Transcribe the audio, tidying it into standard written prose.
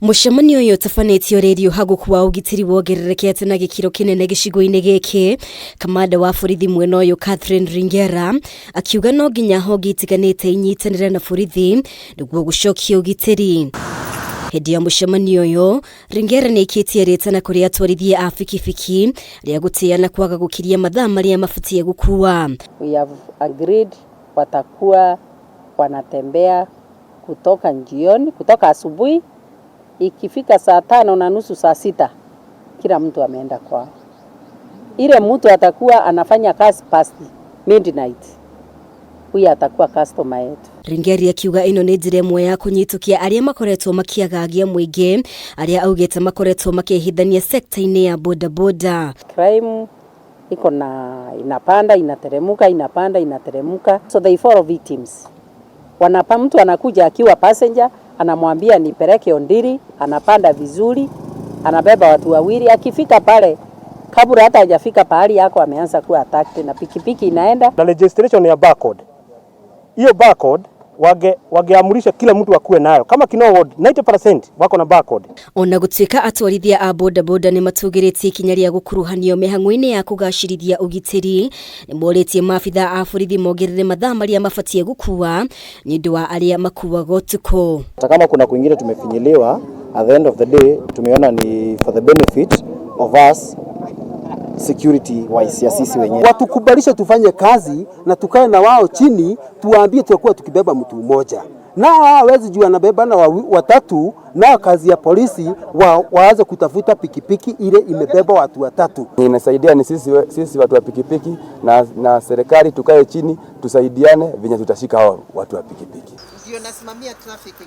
Mucemanio uyu tafanĩtio radio hagukuwa ugitiri wongererekete na gĩkĩro kĩnene gĩcigo-inĩ gĩkĩ. Kamanda wa borithi mwena ũyũ Catherine Ringera akiuga no nginya honge itiganĩte inyitanĩre na borithi nĩguo gũcokia ugitiri. Hĩndĩ ya mucemanio uyu Ringera nĩikĩtie rĩtana kũrĩ atwarithia a bikibiki rĩa gũtĩa na kwaga gũkiria mathaa marĩa mabatie gũkua. We have agreed watakuwa wanatembea kutoka jioni, kutoka asubuhi, ikifika saa 5:30 saa 6 kila mtu ameenda kwao. Ile mtu atakuwa anafanya kazi past midnight, huyu atakuwa customer yetu. Ringeri akiuga ino nĩ njĩra ĩmwe ya kũnyitũkia arĩa makoretwo makiagagia mũingĩ, arĩa augĩte makoretwo makĩhithania sekta-inĩ ya bodaboda. Crime iko na inapanda inateremuka, inapanda inateremuka, so they follow victims. Wanapa mtu anakuja akiwa passenger, anamwambia nipeleke Ondiri, anapanda vizuri, anabeba watu wawili, akifika pale kabla hata hajafika pahali yako ameanza kuwa attacked na pikipiki inaenda. Na registration ya barcode. Hiyo barcode wageamurisha kila mtu akuwe nayo. Kama Kinoo Ward 90% wako na barcode. Ona gũtuĩka atwarithia a bodaboda nĩ matugĩrĩtie ikinya rĩa gũkuruhanio mĩhang'o-inĩ ya kũgacĩrithia ũgitĩri, nĩ morĩtie maabitha a borithi mongerere mathaa marĩa mabatie gũkua nĩ ũndũ wa arĩa makuaga ũtukũ. Hata kama kuna kwingine tumefinyiliwa, at the end of the day tumeona ni for the benefit of us security wise ya sisi wenyewe. Watukubalisha tufanye kazi na tukae na wao chini, tuwaambie tutakuwa tukibeba mtu mmoja. Na hawezi jua anabeba na watatu, na kazi ya polisi waanze kutafuta pikipiki ile imebeba watu watatu. Inasaidia ni sisi watu wa pikipiki na serikali tukae chini tusaidiane venye tutashika hao watu wa pikipiki. Ndio nasimamia traffic